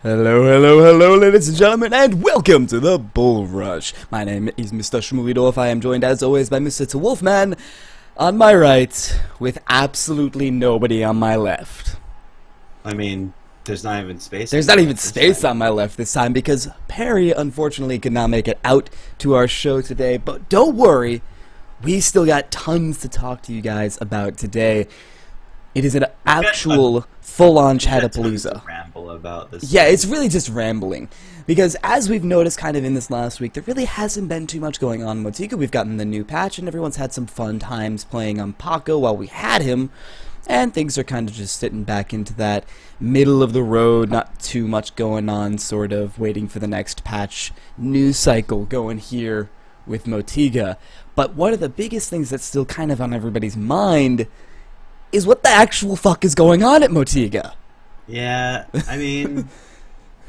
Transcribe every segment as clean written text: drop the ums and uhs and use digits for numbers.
Hello, hello, hello, ladies and gentlemen, and welcome to the Bull Rush. My name is Mr. Shmulidorf. I am joined, as always, by Mr. Wolfman on my right, with absolutely nobody on my left. I mean, there's not even space. There's not even space on my left this time, because Perry, unfortunately, could not make it out to our show today. But don't worry, we still got tons to talk to you guys about today. It is an actual full-on Chattapalooza. Ramble about this. Yeah, it's really just rambling. Because as we've noticed kind of in this last week, there really hasn't been too much going on in Motiga. We've gotten the new patch, and everyone's had some fun times playing on Paco while we had him. And things are kind of just sitting back into that middle of the road, not too much going on, sort of waiting for the next patch news cycle going here with Motiga. But one of the biggest things that's still kind of on everybody's mind is what the actual fuck is going on at Motiga. Yeah, I mean...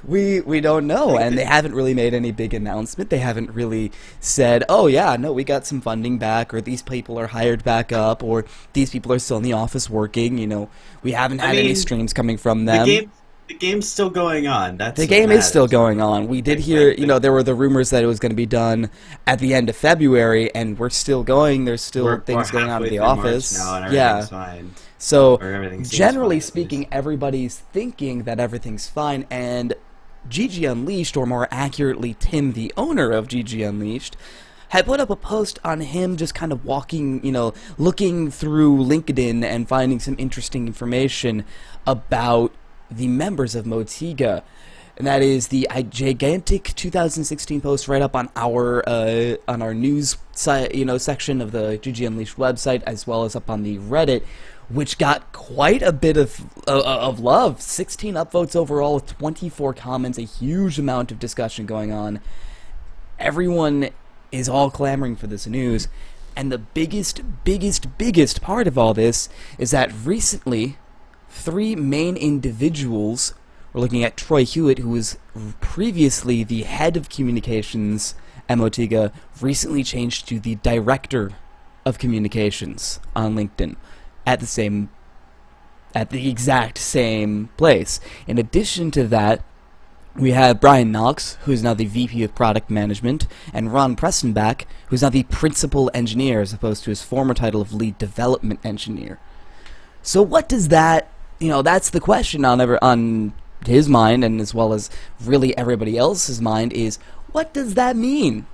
we don't know, and they haven't really made any big announcement. They haven't really said, oh yeah, no, we got some funding back, or these people are hired back up, or these people are still in the office working, you know. We haven't had any streams coming from them. The game's still going on. That's the game is still going on. We did hear, you know, there were the rumors that it was going to be done at the end of February, and we're still going. There's still things going on at the office. Now and everything's fine. So, generally speaking, everybody's thinking that everything's fine, and GG Unleashed, or more accurately, Tim, the owner of GG Unleashed, had put up a post on him just kind of walking, you know, looking through LinkedIn and finding some interesting information about the members of Motiga, and that is the gigantic 2016 post right up on our news site, you know, section of the GG Unleashed website, as well as up on the Reddit, which got quite a bit of love. 16 upvotes overall with 24 comments, a huge amount of discussion going on. Everyone is all clamoring for this news, and the biggest part of all this is that recently, three main individuals, we're looking at Troy Hewitt, who was previously the head of communications at Motiga, recently changed to the director of communications on LinkedIn at the exact same place. In addition to that, we have Brian Knox, who is now the VP of Product Management, and Ron Prestonback, who is now the Principal Engineer, as opposed to his former title of Lead Development Engineer. So what does that... You know, that's the question on his mind, and as well as really everybody else's mind, is what does that mean?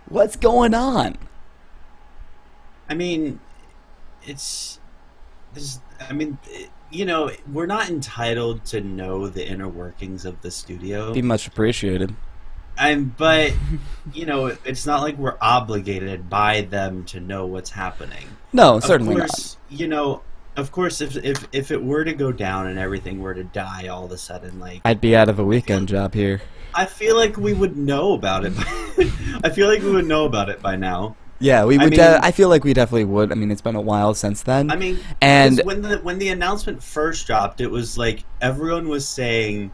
What's going on? I mean, you know, we're not entitled to know the inner workings of the studio. Be much appreciated. But, you know, it's not like we're obligated by them to know what's happening. No, certainly not. You know, of course, if it were to go down and everything were to die all of a sudden, like... I'd be out of a weekend job here. I feel like we would know about it. I feel like we would know about it by now. Yeah, we would. I feel like we definitely would. I mean, it's been a while since then. I mean, and when the announcement first dropped, it was like everyone was saying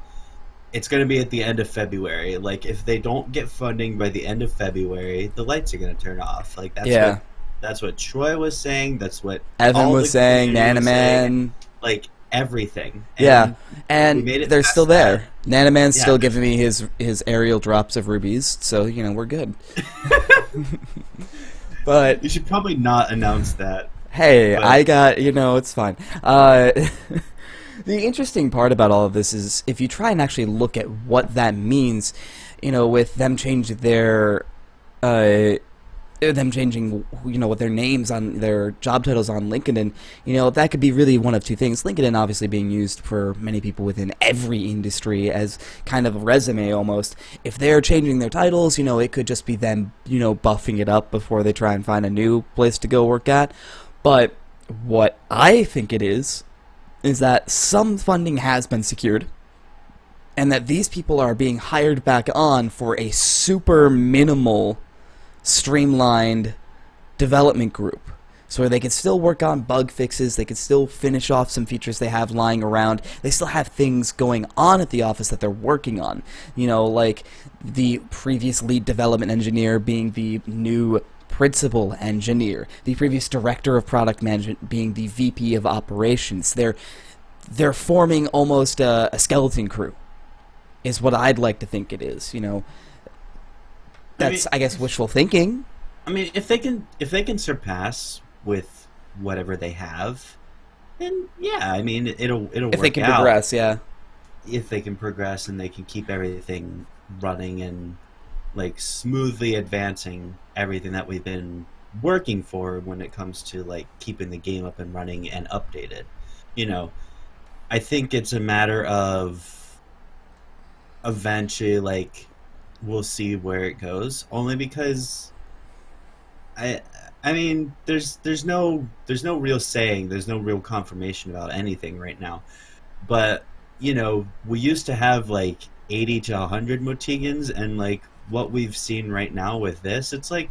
it's going to be at the end of February. Like, if they don't get funding by the end of February, the lights are going to turn off. Like, that's what Troy was saying. That's what Evan was saying. Nanaman, like everything. And and they're still there. Nanaman's still giving me his aerial drops of rubies, so you know we're good. But you should probably not announce that. Hey, I got, you know, it's fine. The interesting part about all of this is if you try and actually look at what that means, you know, with them changing their you know, what their names on their job titles on LinkedIn, you know, that could be really one of two things. LinkedIn obviously being used for many people within every industry as kind of a resume almost. If they're changing their titles, you know, it could just be them, you know, buffing it up before they try and find a new place to go work at. But what I think it is that some funding has been secured, and that these people are being hired back on for a super minimal streamlined development group, so where they can still work on bug fixes, they can still finish off some features they have lying around, they still have things going on at the office that they're working on, you know, like the previous lead development engineer being the new principal engineer, the previous director of product management being the VP of operations. They're forming almost a skeleton crew is what I'd like to think it is. You know, that's, mean, I guess, wishful thinking. I mean, if they can surpass with whatever they have, then yeah, I mean, it'll If work they can out. progress, yeah. If they can progress and they can keep everything running and like smoothly advancing everything that we've been working for when it comes to like keeping the game up and running and updated, you know, I think it's a matter of eventually, like, we'll see where it goes. Only because I mean, there's no real saying, there's no real confirmation about anything right now. But you know, we used to have like 80 to 100 Motigans, and like what we've seen right now with this, it's like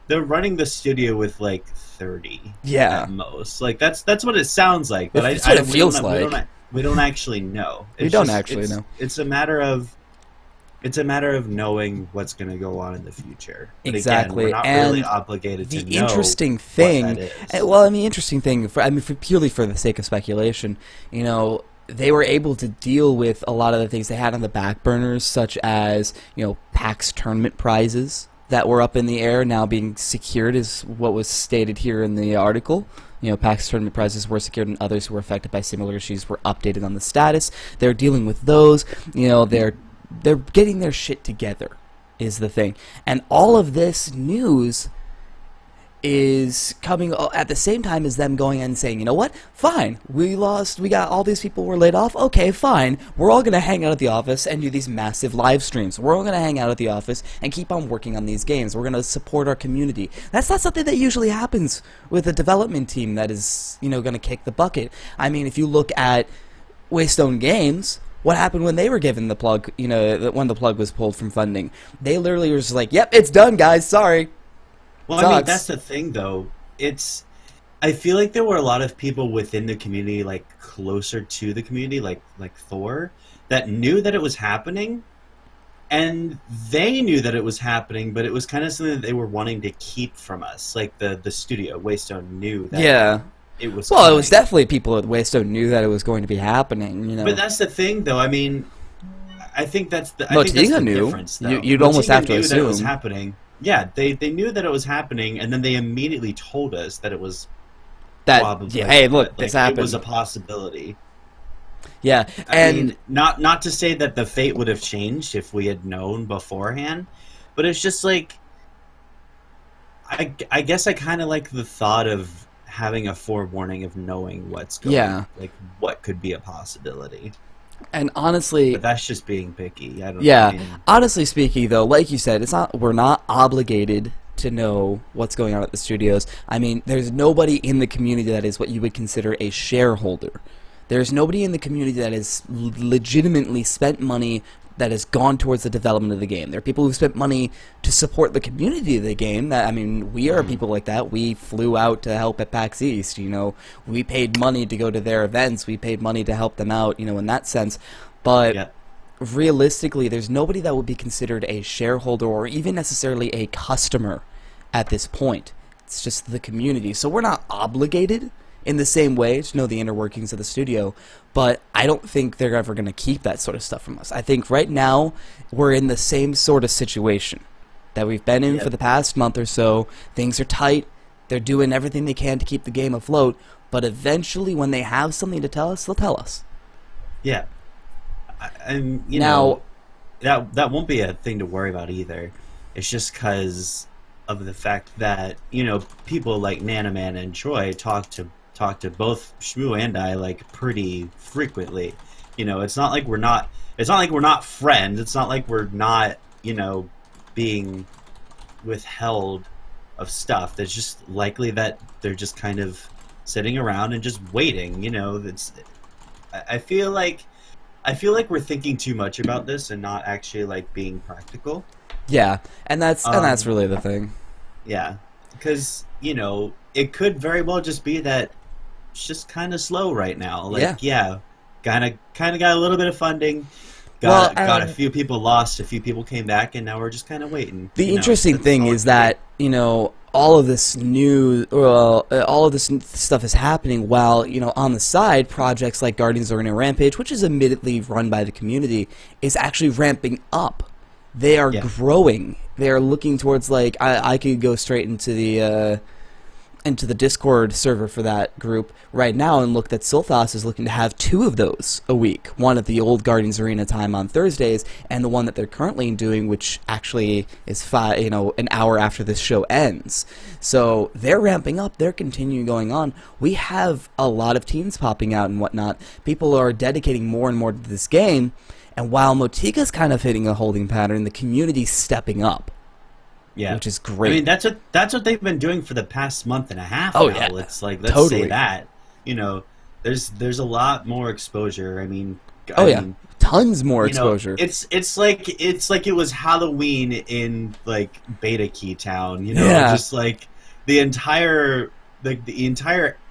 they're running the studio with like 30 Yeah. at most. Like that's what it sounds like, but That's what it feels we like. we don't actually know. We don't actually know. It's a matter of knowing what's going to go on in the future. But Exactly. again, we're not And really obligated to know the interesting what thing, that is. well, I mean, interesting thing, purely for the sake of speculation, you know, they were able to deal with a lot of the things they had on the back burners, such as, you know, PAX tournament prizes that were up in the air now being secured, is what was stated here in the article. You know, PAX tournament prizes were secured, and others who were affected by similar issues were updated on the status. They're dealing with those. You know, they're getting their shit together, is the thing. And all of this news is coming at the same time as them going and saying, you know what, fine, we got all these people were laid off, okay, fine, we're all going to hang out at the office and do these massive live streams, we're all going to hang out at the office and keep on working on these games, we're going to support our community. That's not something that usually happens with a development team that is, you know, going to kick the bucket. I mean, if you look at Waystone Games, what happened when they were given the plug, you know, when the plug was pulled from funding? They literally were just like, yep, it's done, guys, sorry. Well, I mean, that's the thing, though. I feel like there were a lot of people within the community, like closer to the community, like Thor, that knew that it was happening, and they knew that it was happening, but it was kind of something that they were wanting to keep from us. Like the studio, Waystone, knew that. Yeah. It was. Well, coming. it was definitely people at Waystone knew that it was going to be happening. You know. But that's the thing, though. I mean, I think that's the. Motiga knew. Difference, though. You'd almost have to knew assume that it was happening. Yeah, they knew that it was happening, and then they immediately told us that it was probably. Yeah, hey, look, this happened. It was a possibility. Yeah, I mean, not to say that the fate would have changed if we had known beforehand, but it's just like, I guess I kind of like the thought of having a forewarning of knowing what's going. Yeah. Like what could be a possibility. And honestly, but that's just being picky. I don't. Yeah, I mean, honestly speaking, though, like you said, we're not obligated to know what's going on at the studios. I mean, there's nobody in the community that is what you would consider a shareholder. There's nobody in the community that has legitimately spent money that has gone towards the development of the game. There are people who spent money to support the community of the game. I mean, we are people like that. We flew out to help at PAX East, you know. We paid money to go to their events. We paid money to help them out, you know, in that sense. But realistically, there's nobody that would be considered a shareholder or even necessarily a customer at this point. It's just the community. So we're not obligated in the same way to know the inner workings of the studio, but I don't think they're ever going to keep that sort of stuff from us. I think right now we're in the same sort of situation that we've been in for the past month or so. Things are tight. They're doing everything they can to keep the game afloat, but eventually when they have something to tell us, they'll tell us. Yeah. And, you know, that won't be a thing to worry about either. It's just because of the fact that, you know, people like Nanaman and Troy talk to both Shmoo and I like pretty frequently. You know, it's not like we're not friends. It's not like we're not, you know, being withheld of stuff. There's just likely that they're just kind of sitting around and just waiting, you know. I feel like we're thinking too much about this and not actually like being practical. Yeah, and that's really the thing. Yeah, because, you know, it could very well just be that it's just kind of slow right now. Like, kind of got a little bit of funding, Well, got a few people lost, a few people came back, and now we're just kind of waiting. The interesting thing is that, you know, all of this all of this stuff is happening while, you know, on the side, projects like Guardians Arena Rampage, which is admittedly run by the community, is actually ramping up. They are growing. They are looking towards, like, I could go straight into the Discord server for that group right now and look that Silthos is looking to have 2 of those a week. One at the old Guardians Arena time on Thursdays, and the one that they're currently doing, which actually is an hour after this show ends. So they're ramping up. They're continuing going on. We have a lot of teams popping out and whatnot. People are dedicating more and more to this game, and while Motiga's kind of hitting a holding pattern, the community's stepping up. Yeah, which is great. I mean, that's what they've been doing for the past month and a half. Oh now. yeah, let's say that. You know, there's a lot more exposure. I mean, tons more exposure. It's like it was Halloween in like Beta Key Town. You know, just like the entire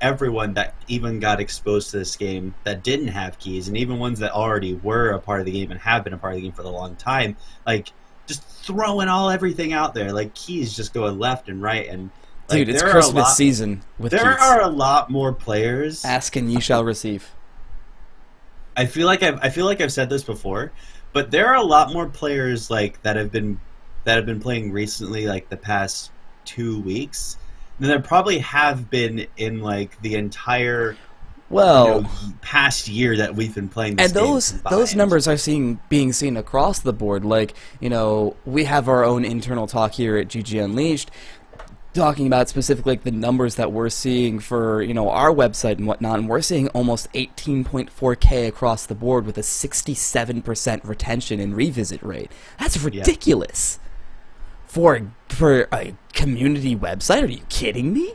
everyone that even got exposed to this game that didn't have keys, and even ones that already were a part of the game and have been a part of the game for a long time, like. Just throwing everything out there, like keys just going left and right, and dude, it's Christmas season with keys. There are a lot more players. Ask and ye shall receive. I feel like I've said this before, but there are a lot more players like that have been playing recently, like the past 2 weeks, than there probably have been in like the entire. Past year that we've been playing this game. And those numbers are being seen across the board. Like, you know, we have our own internal talk here at GG Unleashed, talking about specifically like, the numbers that we're seeing for, you know, our website and whatnot, and we're seeing almost 18.4K across the board with a 67% retention and revisit rate. That's ridiculous for a community website. Are you kidding me?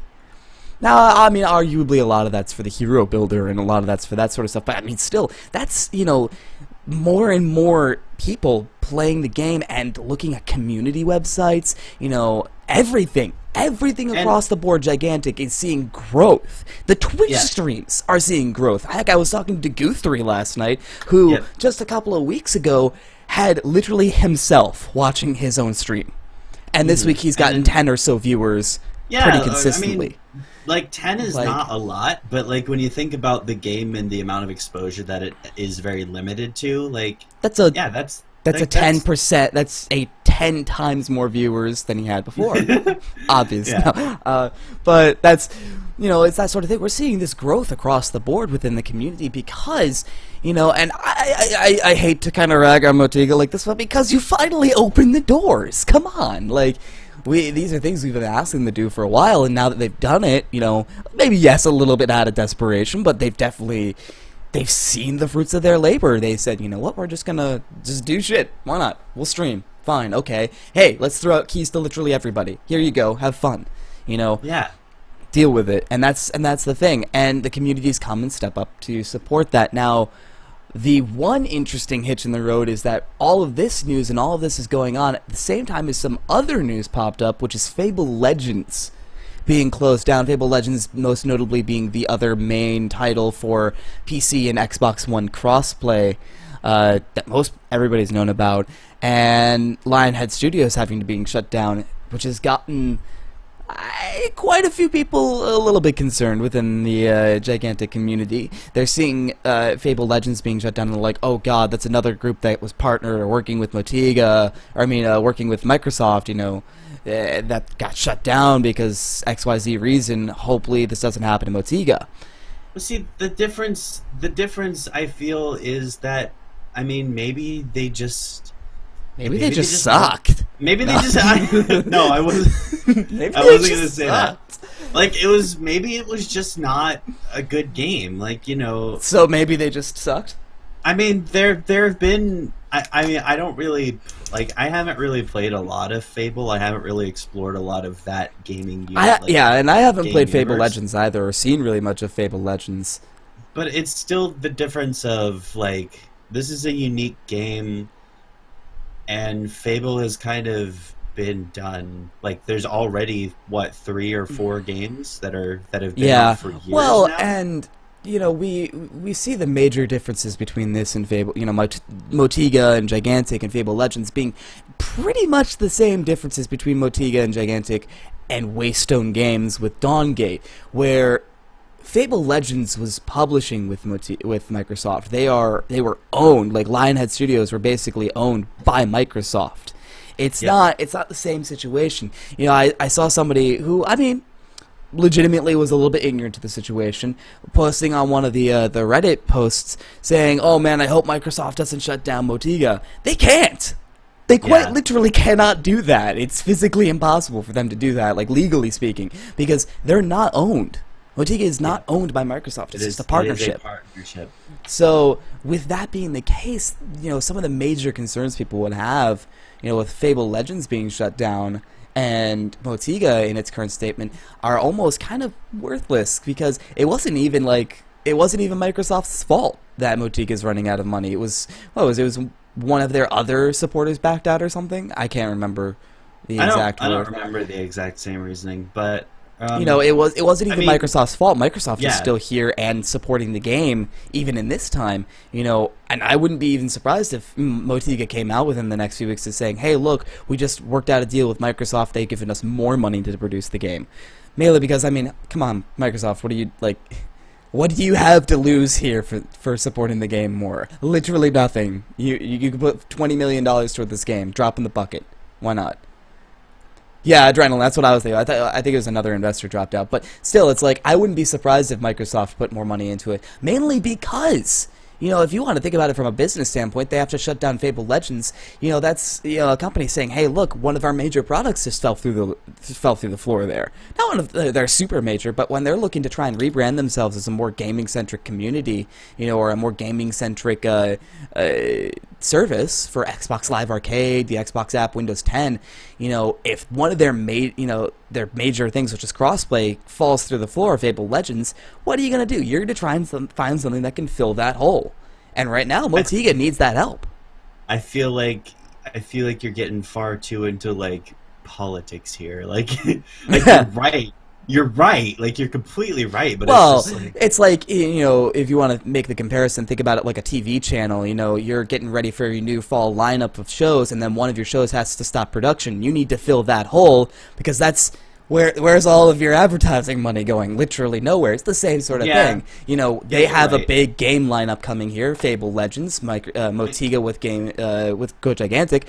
Now, I mean, arguably a lot of that's for the hero builder and a lot of that's for that sort of stuff, but I mean, still, that's, you know, more and more people playing the game and looking at community websites, you know, everything across the board, Gigantic, is seeing growth. The Twitch streams are seeing growth. Heck, I was talking to Guthrie last night, who just a couple of weeks ago had literally himself watching his own stream. And this week he's gotten 10 or so viewers pretty consistently. I mean, like 10 is not a lot, but like when you think about the game and the amount of exposure that it is very limited to, like that's a 10%. That's a 10 times more viewers than he had before. Obviously, but that's, you know, it's that sort of thing. We're seeing this growth across the board within the community because, you know, and I hate to kind of rag on Motiga like this, but because you finally opened the doors. Come on, like. These are things we've been asking them to do for a while, and now that they've done it, you know, maybe yes, a little bit out of desperation, but they've seen the fruits of their labor. They said, you know what, we're just gonna do shit. Why not? We'll stream. Fine, okay. Hey, let's throw out keys to literally everybody. Here you go. Have fun. You know. Yeah. Deal with it, and that's the thing. And the communities come and step up to support that. Now, the one interesting hitch in the road is that all of this news and all of this is going on at the same time as some other news popped up, which is Fable Legends being closed down. Fable Legends most notably being the other main title for PC and Xbox One crossplay that most everybody's known about, and Lionhead Studios having to being shut down, which has gotten quite a few people a little bit concerned within the Gigantic community. They're seeing Fable Legends being shut down, and they're like, oh god, that's another group that was partnered or working with Motiga, or I mean working with Microsoft, you know, that got shut down because XYZ reason. Hopefully this doesn't happen to Motiga. Well, see, the difference I feel is that, I mean, maybe they just sucked. Maybe they just. No, I wasn't. I wasn't gonna say that. Like maybe it was just not a good game. Like, you know. So maybe they just sucked. I mean, there have been. I mean, I don't really like. I haven't really played a lot of Fable. I haven't really explored a lot of that gaming. And I haven't played Fable Legends either, or seen really much of Fable Legends. But it's still the difference of like, this is a unique game. And Fable has kind of been done. Like, there's already 3 or 4 games that have been out for years well, now? And we see the major differences between this and Fable, Motiga and Gigantic and Fable Legends being pretty much the same differences between Motiga and Gigantic and Waystone Games with Dawngate, where Fable Legends was publishing with Microsoft. They were owned, like Lionhead Studios were basically owned by Microsoft. It's not the same situation. I saw somebody who, legitimately was a little bit ignorant to the situation, posting on one of the Reddit posts saying, "Oh man, I hope Microsoft doesn't shut down Motiga." They can't. They quite literally cannot do that. It's physically impossible for them to do that, like legally speaking, because they're not owned. Motiga is not owned by Microsoft. It's just a partnership. It is a partnership. So, with that being the case, some of the major concerns people would have, with Fable Legends being shut down and Motiga in its current statement are almost kind of worthless, because it wasn't even Microsoft's fault that Motiga is running out of money. It was one of their other supporters backed out or something. I can't remember the exact. I don't remember the exact same reasoning, but it wasn't even Microsoft's fault. Microsoft is still here and supporting the game even in this time. And I wouldn't be even surprised if Motiga came out within the next few weeks to saying, "Hey, look, we just worked out a deal with Microsoft. They've given us more money to produce the game." Mainly because, come on, Microsoft, what do you have to lose here for supporting the game more? Literally nothing. You could put $20 million toward this game. Drop in the bucket. Why not? Yeah, Adrenaline, that's what I was thinking. I think it was another investor dropped out. But still, it's like, I wouldn't be surprised if Microsoft put more money into it. Mainly because, if you want to think about it from a business standpoint, they have to shut down Fable Legends. That's a company saying, "Hey, look, one of our major products just fell through the floor there." Not one of they're super major, but when they're looking to try and rebrand themselves as a more gaming-centric community, or a more gaming-centric service for Xbox Live Arcade, the Xbox app, Windows 10, if one of their their major things, which is crossplay, falls through the floor of Fable Legends, what are you going to do? You're going to try and find something that can fill that hole. And right now, Motiga needs that help. I feel like you're getting far too into politics here. You're right. You're right. You're completely right. But it's like if you want to make the comparison, think about it like a TV channel. You're getting ready for your new fall lineup of shows, and then one of your shows has to stop production. You need to fill that hole, because that's where's all of your advertising money going? Literally nowhere. It's the same sort of thing. They have a big game lineup coming here. Fable Legends, Motiga with Go Gigantic.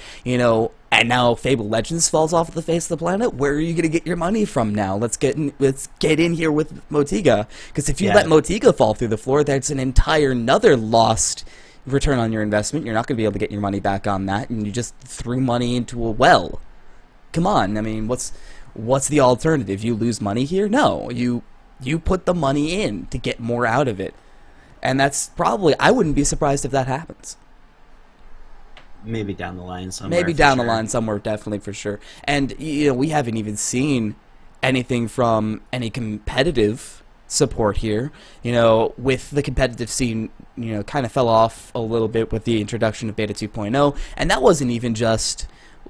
And now Fable Legends falls off the face of the planet. Where are you going to get your money from now? Let's get in here with Motiga, because if you let Motiga fall through the floor, that's an entire another lost return on your investment. You're not going to be able to get your money back on that, and you just threw money into a well. Come on, what's the alternative? You lose money here? No, you put the money in to get more out of it, and that's probably, I wouldn't be surprised if that happens. Maybe down the line somewhere. Maybe down the line somewhere, definitely, for sure. And, we haven't even seen anything from any competitive support here. With the competitive scene, kind of fell off a little bit with the introduction of Beta 2.0. And that wasn't even just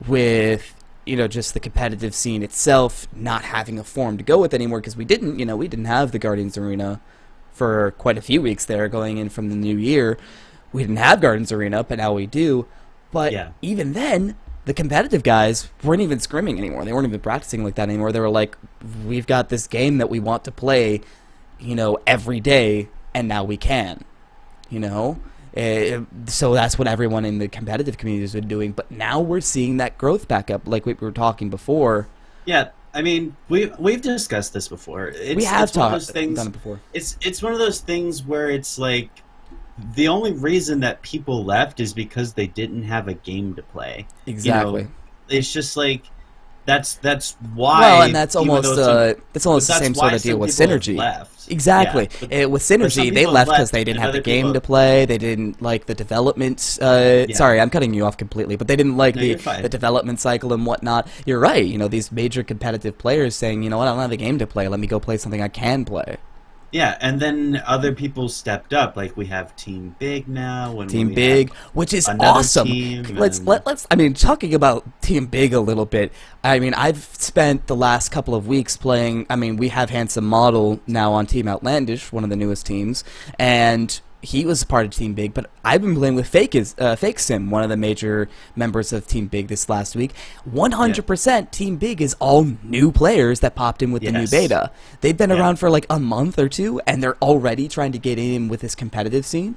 with, just the competitive scene itself not having a forum to go with anymore, because we didn't have the Guardians Arena for quite a few weeks there going in from the new year. We didn't have Guardians Arena, but now we do. But even then, the competitive guys weren't even scrimming anymore. They weren't even practicing like that anymore. They were like, we've got this game that we want to play, every day, and now we can. So that's what everyone in the competitive community has been doing. But now we're seeing that growth back up, like we were talking before. Yeah, we've discussed this before. We have done it before. It's one of those things where it's like, the only reason that people left is because they didn't have a game to play. Exactly. It's just like that's why. Well, and that's almost the same sort of deal with Synergy. Left. Exactly. With Synergy, they left because they didn't have the game to play. They didn't like the development. Sorry, I'm cutting you off completely, but they didn't like the development cycle and whatnot. You're right. These major competitive players saying, I don't have a game to play. Let me go play something I can play. Yeah, and then other people stepped up. Like we have Team Big now. When Team we Big, have which is another awesome. team, Let's. I mean, talking about Team Big a little bit. I mean, I've spent the last couple of weeks playing. I mean, we have Handsome Model now on Team Outlandish, one of the newest teams, and he was part of Team Big. But I've been playing with Fake Sim, one of the major members of Team Big this last week. 100% Team Big is all new players that popped in with the new beta. They've been around for like a month or two, and they're already trying to get in with this competitive scene.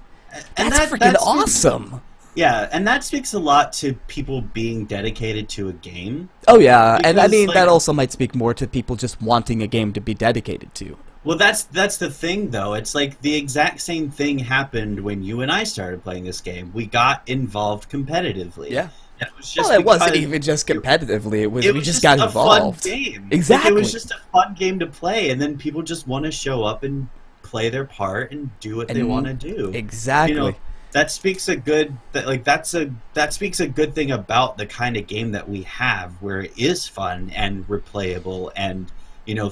That's freaking awesome. Yeah, and that speaks a lot to people being dedicated to a game. Oh yeah, and I mean like, that also might speak more to people just wanting a game to be dedicated to. Well, that's the thing, though. It's like the exact same thing happened when you and I started playing this game. We got involved competitively. Yeah. And it was just well, it wasn't even just competitively. It was we just got involved. Fun game. Exactly. Like, it was just a fun game to play, and then people just want to show up and play their part and do what they want to do. Exactly. You know, that speaks a good that speaks a good thing about the kind of game that we have, where it is fun and replayable, and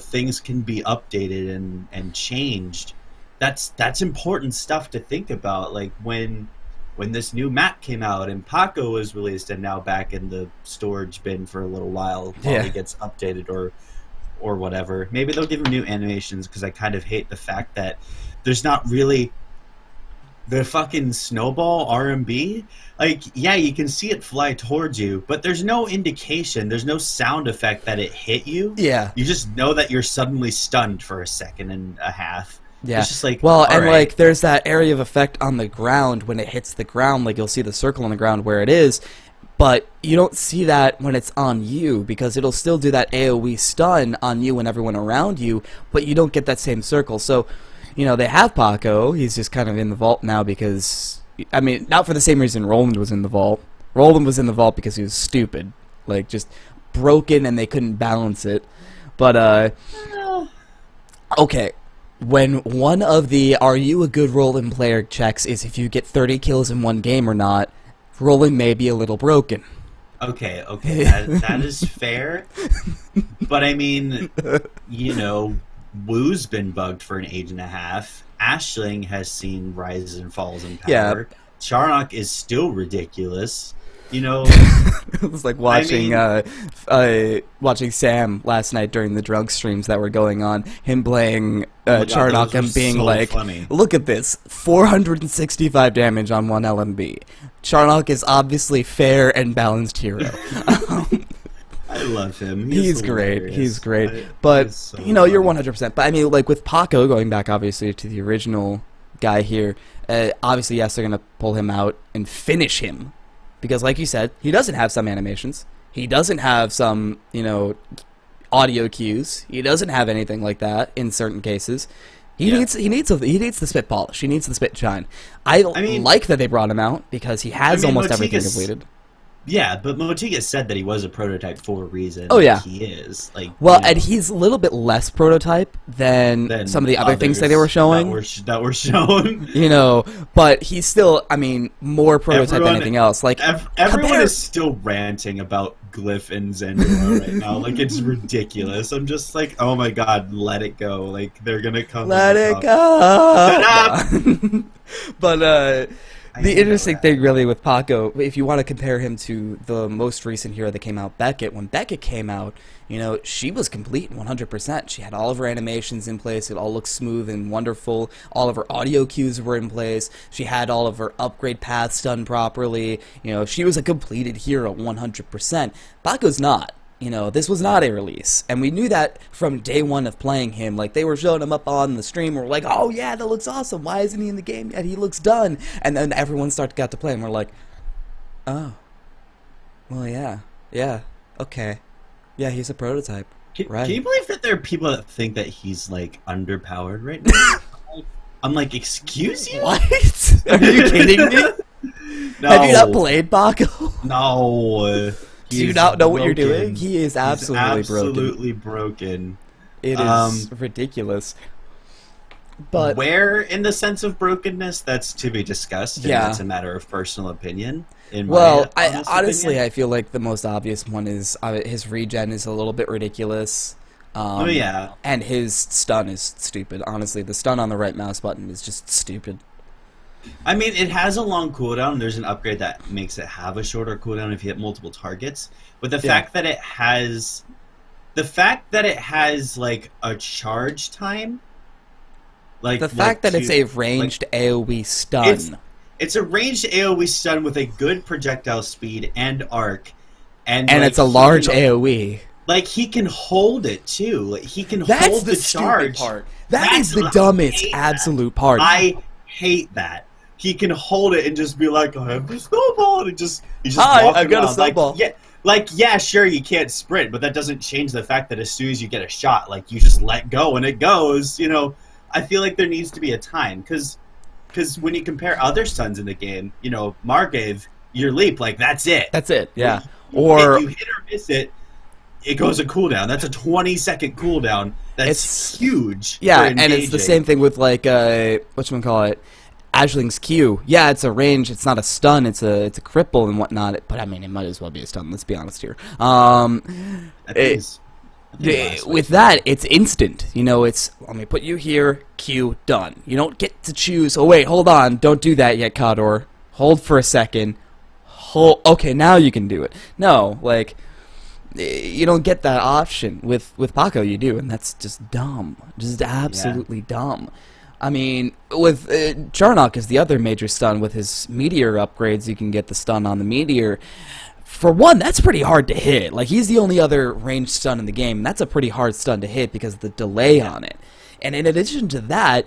things can be updated and changed. That's important stuff to think about. Like when this new map came out and Paco was released and now back in the storage bin for a little while he gets updated or whatever. Maybe they'll give him new animations, because I kind of hate the fact that there's not really the fucking snowball RMB. Like, yeah, you can see it fly towards you, but there's no indication, there's no sound effect that it hit you. Yeah. You just know that you're suddenly stunned for a second and a half. Yeah. It's just like, well, and right. like there's that area of effect on the ground when it hits the ground, like you'll see the circle on the ground where it is, but you don't see that when it's on you, because it'll still do that AoE stun on you and everyone around you, but you don't get that same circle. So, they have Paco. He's just kind of in the vault now because, I mean, not for the same reason Roland was in the vault. Roland was in the vault because he was stupid. Like, just broken and they couldn't balance it. But, okay. When one of the "Are you a good Roland player?" checks is if you get 30 kills in one game or not, Roland may be a little broken. Okay, that is fair. But I mean, Woo's been bugged for an age and a half. Ashling has seen rises and falls in power. Yeah. Charnock is still ridiculous. It was like watching watching Sam last night during the drug streams that were going on. Him playing Charnock and being so like, funny. Look at this, 465 damage on 1 LMB. Charnock is obviously fair and balanced hero. I love him. He's great. He's great. But so you're 100%. But I mean, like with Paco, going back obviously to the original guy here, obviously yes, they're gonna pull him out and finish him. Because, like you said, he doesn't have some animations. He doesn't have some, audio cues. He doesn't have anything like that in certain cases. He needs the spit polish. He needs the spit shine. I mean, like that they brought him out because he has almost everything completed. Yeah, but Motiga said that he was a prototype for a reason. Oh yeah, he is. Like, well, and he's a little bit less prototype than some of the other things that they were showing. That were shown. But he's still, I mean, more prototype than anything else. Like everyone is still ranting about Glyph and Zendora right now. Like, it's ridiculous. I'm just like, oh my god, let it go. Like, they're gonna come. Let it go. Shut up. But the interesting thing really with Paco, if you want to compare him to the most recent hero that came out, Beckett, when Beckett came out, she was complete 100%. She had all of her animations in place. It all looked smooth and wonderful. All of her audio cues were in place. She had all of her upgrade paths done properly. She was a completed hero 100%. Paco's not. This was not a release, and we knew that from day one of playing him. Like, they were showing him up on the stream, we're like, oh yeah, that looks awesome, why isn't he in the game yet, he looks done, and then everyone got to play, and we're like, oh, well yeah, okay, yeah, he's a prototype, right. Can you believe that there are people that think that he's, like, underpowered right now? I'm like, excuse you? What? Are you kidding me? No. Have you not played Paco? No. Do you not know what you're doing? He is absolutely broken. It is ridiculous. But where in the sense of brokenness, that's to be discussed. And yeah, that's a matter of personal opinion. Honestly, I feel like the most obvious one is his regen is a little bit ridiculous. Oh yeah. And his stun is stupid. Honestly, the stun on the right mouse button is just stupid. I mean, it has a long cooldown. There's an upgrade that makes it have a shorter cooldown if you hit multiple targets. But the fact that it has, like a charge time, like the fact that it's a ranged AoE stun. It's a ranged AoE stun with a good projectile speed and arc, and like, it's a large AoE. Like, he can hold it too. Like, he can hold the charge. Part. That's the dumbest absolute part. I hate that. He can hold it and just be like, I have the snowball, and he's just Hi, walking I got around. a snowball. Yeah, sure, you can't sprint, but that doesn't change the fact that as soon as you get a shot, like, you just let go and it goes. You know, I feel like there needs to be a time, because when you compare other stuns in the game, you know, Margrave, your leap, like, that's it. That's it, yeah. If you hit or miss it, it goes a cooldown. That's a 20-second cooldown. That's huge. Yeah, and it's the same thing with, like, whatchamacallit, Ashling's Q. Yeah, it's a range. It's not a stun. It's a cripple and whatnot. But I mean, it might as well be a stun. Let's be honest here. With that, it's instant. You know, it's let me put you here. Q done. You don't get to choose. Oh wait, hold on. Don't do that yet, Kador. Hold for a second. Hold. Okay, now you can do it. No, like you don't get that option with Paco. You do, and that's just dumb. Just absolutely dumb. I mean, with Charnock is the other major stun. With his Meteor upgrades, you can get the stun on the Meteor. For one, that's pretty hard to hit. Like, he's the only other ranged stun in the game, and that's a pretty hard stun to hit because of the delay on it. And in addition to that,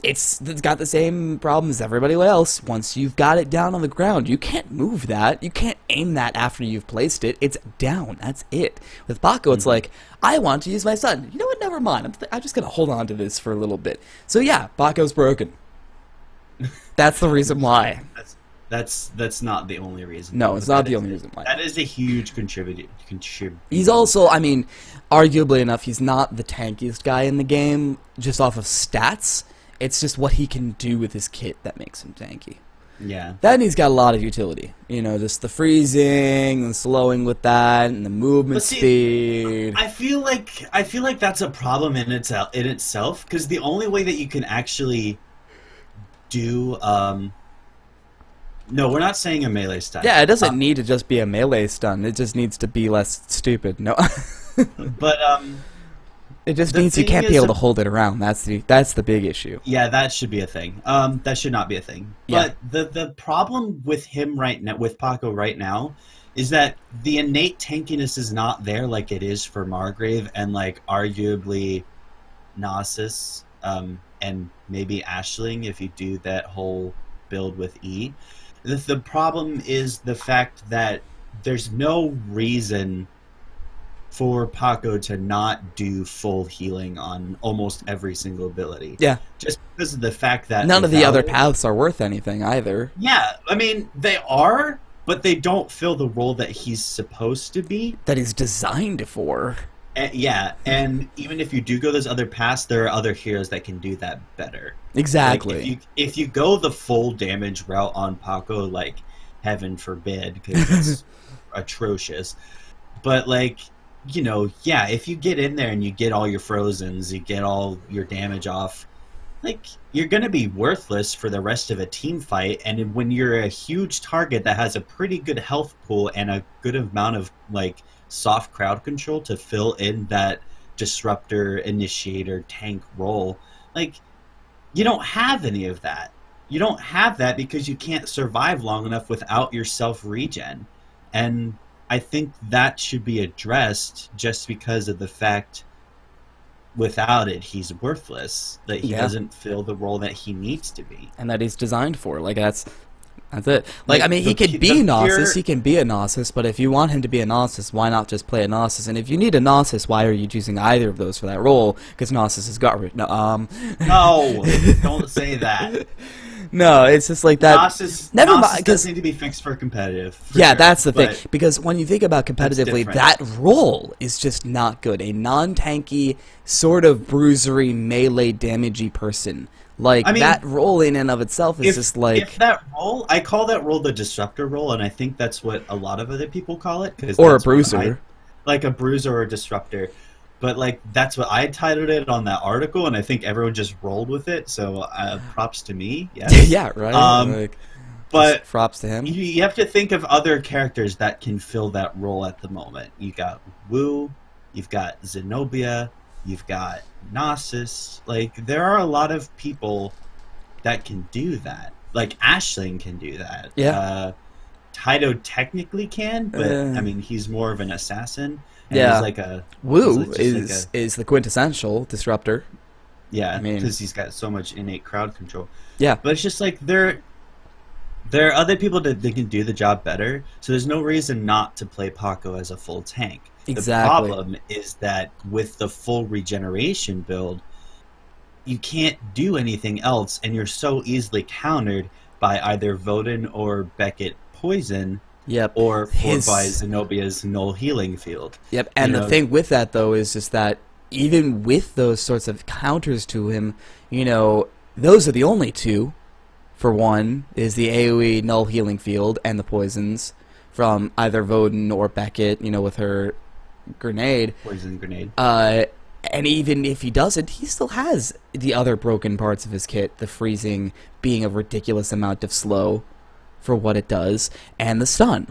it's got the same problem as everybody else. Once you've got it down on the ground, you can't move that. You can't aim that after you've placed it. It's down. That's it. With Paco, it's like, I want to use my stun. You know what? Never mind. I'm just going to hold on to this for a little bit. So yeah, Paco's broken. That's the reason why. That's not the only reason. No, it's not the only reason why. That is a huge contributor. He's also, I mean, arguably enough, he's not the tankiest guy in the game, just off of stats. It's just what he can do with his kit that makes him tanky. Yeah. Then he's got a lot of utility. You know, just the freezing and slowing with that and the movement speed. I feel like that's a problem in itself, because the only way that you can actually do no, we're not saying a melee stun. Yeah, it doesn't need to just be a melee stun. It just needs to be less stupid. No. But it just means you can't be able to hold it around. That's the big issue. Yeah, that should be a thing. That should not be a thing. Yeah. But the problem with him right now, with Paco right now, is that the innate tankiness is not there like it is for Margrave and like arguably Nasus, and maybe Ashling if you do that whole build with E. The problem is the fact that there's no reason for Paco to not do full healing on almost every single ability. Yeah. Just because of the fact that none of the other paths are worth anything either. Yeah, I mean, they are, but they don't fill the role that he's supposed to be. That he's designed for. Yeah, and even if you do go those other paths, there are other heroes that can do that better. Exactly. Like if you go the full damage route on Paco, like, heaven forbid, because it's atrocious. But, like, you know, yeah, if you get in there and you get all your frozens, you get all your damage off, like, you're going to be worthless for the rest of a team fight. And when you're a huge target that has a pretty good health pool and a good amount of, like, soft crowd control to fill in that disruptor, initiator, tank role, like, you don't have any of that. You don't have that because you can't survive long enough without your self-regen. And I think that should be addressed just because of the fact without it, he's worthless. That he doesn't fill the role that he needs to be. And that he's designed for. Like, that's it. Like, I mean, he could be Gnosis, he can be a Gnosis, but if you want him to be a Gnosis, why not just play a Gnosis? And if you need a Gnosis, why are you choosing either of those for that role? Because Gnosis is garbage. No, no, don't say that. No, it's just like that. Never mind, because need to be fixed for competitive. Yeah, sure. That's the thing. Because when you think about competitively, that role is just not good. A non-tanky, sort of bruisery, melee damagey person. Like, I mean, that role in and of itself is just like... If that role... I call that role the disruptor role, and I think that's what a lot of other people call it. Or a bruiser. Like a bruiser or a disruptor. but like that's what I titled it on that article, and I think everyone just rolled with it. So props to me. Yes. Yeah, right. Like, but props to him. You have to think of other characters that can fill that role at the moment. You got Wu, you've got Zenobia, you've got Nasus. Like there are a lot of people that can do that. Like Aisling can do that. Yeah. Taito technically can, but I mean he's more of an assassin. And Yeah. he's like a Wu is the quintessential disruptor. Yeah, I mean, because he's got so much innate crowd control. Yeah. But it's just like there are other people that they can do the job better. So there's no reason not to play Paco as a full tank. Exactly. The problem is that with the full regeneration build, you can't do anything else, and you're so easily countered by either Voden or Beckett poison. Yep. Or by Zenobia's null healing field. Yep. And the thing with that though is just that even with those sorts of counters to him, you know, those are the only two. For one, is the AoE null healing field and the poisons from either Voden or Beckett, you know, with her grenade. Poison grenade. And even if he doesn't, he still has the other broken parts of his kit, the freezing being a ridiculous amount of slow for what it does, and the stun.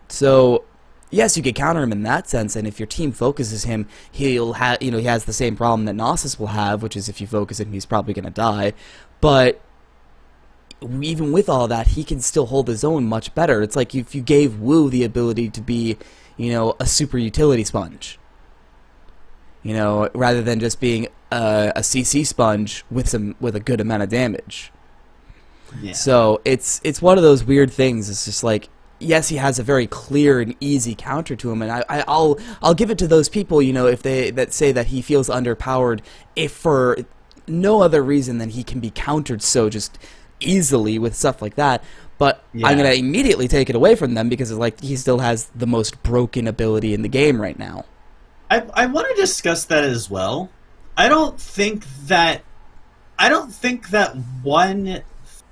So, yes, you can counter him in that sense, and if your team focuses him, he'll have, you know, he has the same problem that Nasus will have, which is if you focus him, he's probably going to die. But even with all that, he can still hold his own much better. It's like if you gave Wu the ability to be, you know, a super utility sponge. You know, rather than just being a CC sponge with a good amount of damage. Yeah. So it's one of those weird things. It's just like, yes, he has a very clear and easy counter to him, and I'll give it to those people, you know, if that say that he feels underpowered, if for no other reason than he can be countered so just easily with stuff like that. But yeah. I'm gonna immediately take it away from them because it's like he still has the most broken ability in the game right now. I want to discuss that as well. I don't think that one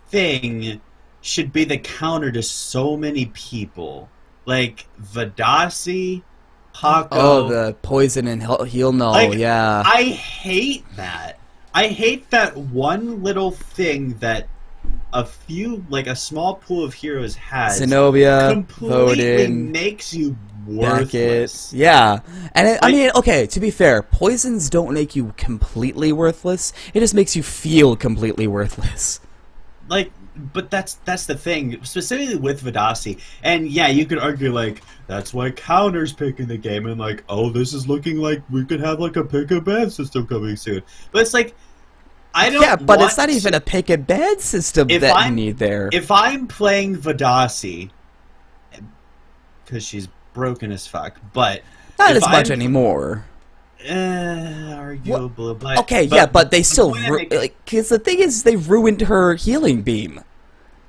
thing should be the counter to so many people. Like Vadasi, Paco. Oh, the poison and heal null, like, yeah. I hate that. I hate that one little thing that a few, like a small pool of heroes has. Zenobia, completely Voden, makes you worthless. Beckett. Yeah. And I mean, okay, to be fair, poisons don't make you completely worthless. It just makes you feel completely worthless. Like, but that's the thing, specifically with Vadasi. And yeah, you could argue like that's why Counter's picking the game, and like, oh, this is looking like we could have like a pick a ban system coming soon. But it's like, I don't. Yeah, but it's not even a pick and ban system that you need there. If I'm playing Vadasi, because she's broken as fuck, but not as much anymore. Arguable, but okay, but they still like, because the thing is, they ruined her healing beam.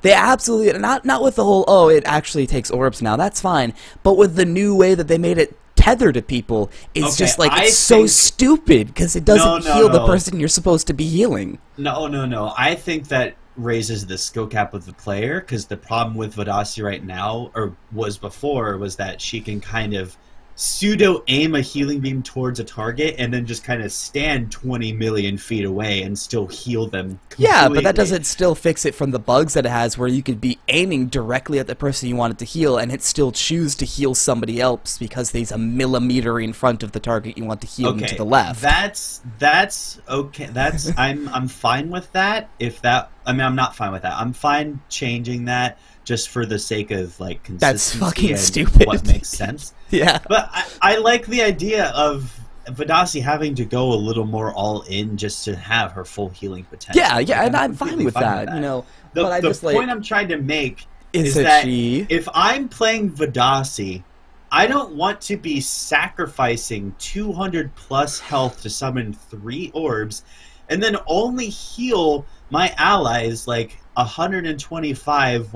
They absolutely not with the whole it actually takes orbs now. That's fine, but with the new way that they made it tether to people, it's just like it's so stupid because it doesn't heal the person you're supposed to be healing. No. I think that raises the skill cap of the player, because the problem with Vadasi right now, or was before, was that she can kind of pseudo aim a healing beam towards a target and then just kind of stand 20 million feet away and still heal them completely. Yeah, but that doesn't still fix it from the bugs that it has, where you could be aiming directly at the person you want it to heal and it still choose to heal somebody else because there's a millimeter in front of the target you want to heal them to the left. That's okay. That's I'm fine with that. I'm not fine with that. I'm fine changing that just for the sake of like consistency. That's fucking and stupid. What makes sense? Yeah. But I like the idea of Vadasi having to go a little more all in just to have her full healing potential. Yeah, and I'm fine with that. You know, the point I'm trying to make is that if I'm playing Vadasi, I don't want to be sacrificing 200 plus health to summon 3 orbs, and then only heal my allies like 125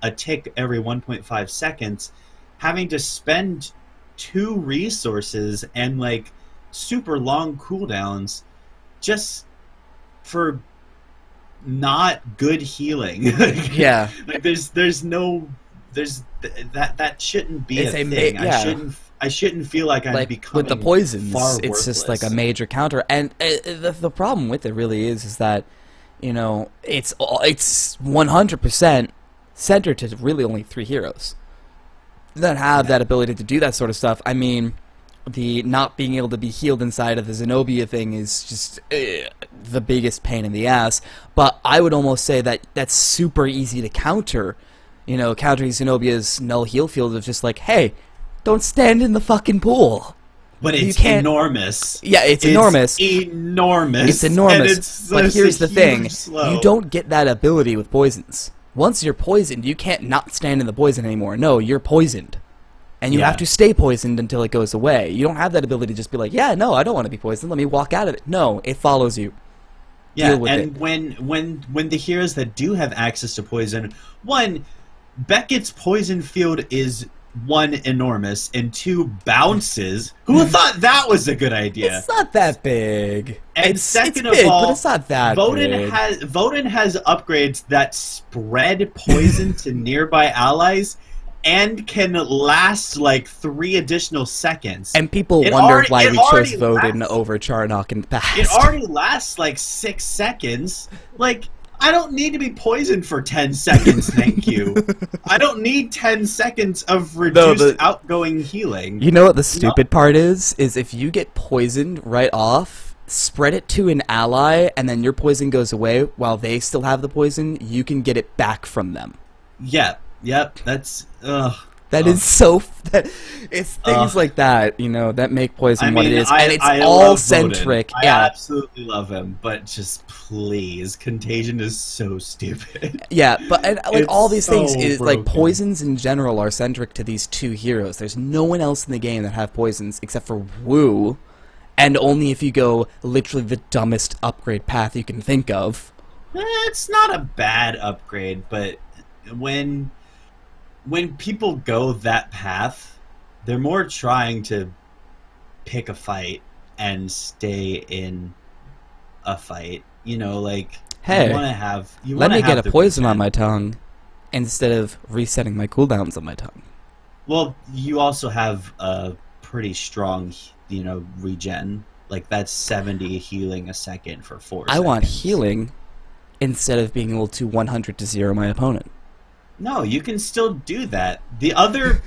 a tick every 1.5 seconds, having to spend 2 resources and like super long cooldowns just for not good healing. Like that shouldn't be a thing. I shouldn't feel like I'm becoming with the poisons. far It's worthless. just like a major counter, and the problem with it really is that, you know, it's 100% centered to really only 3 heroes that have that ability to do that sort of stuff. I mean, the not being able to be healed inside of the Zenobia thing is just the biggest pain in the ass. But I would almost say that that's super easy to counter. You know, countering Zenobia's null heal field of just like, hey, don't stand in the fucking pool. But it's enormous. Yeah, it's enormous. Enormous. It's enormous. It's but here's the thing: slow. you don't get that ability with poisons. Once you're poisoned, you can't not stand in the poison anymore. No, you're poisoned. And you have to stay poisoned until it goes away. You don't have that ability to just be like, yeah, no, I don't want to be poisoned. Let me walk out of it. No, it follows you. Yeah, Deal with and it. when the heroes that do have access to poison, one, Beckett's poison field is, 1, enormous, and 2, bounces. Who thought that was a good idea? It's not that big. And it's second big, of all, but it's not that big. Voden has upgrades that spread poison to nearby allies and can last like 3 additional seconds. And people wondered why we chose Voden over Charnock in the past. It already lasts like 6 seconds. Like, I don't need to be poisoned for 10 seconds, thank you. I don't need 10 seconds of reduced outgoing healing. You know what the stupid part is? Is if you get poisoned right off, spread it to an ally, and then your poison goes away while they still have the poison, you can get it back from them. Yeah, yep, that's... That is so... it's things like that, you know, that make poison what it is. And it's all centric. I absolutely love him, but just please, Contagion is so stupid. Yeah, but like all these things is broken. like poisons in general are centric to these 2 heroes. There's no one else in the game that have poisons except for Wu, and only if you go literally the dumbest upgrade path you can think of. It's not a bad upgrade, but when people go that path, they're more trying to pick a fight and stay in a fight. You know, like, hey, you want to have... let me get a poison on my tongue instead of resetting my cooldowns on my tongue. Well, you also have a pretty strong, you know, regen. Like, that's 70 healing a second for 4 seconds. I want healing instead of being able to 100 to 0 my opponent. No, you can still do that. The other,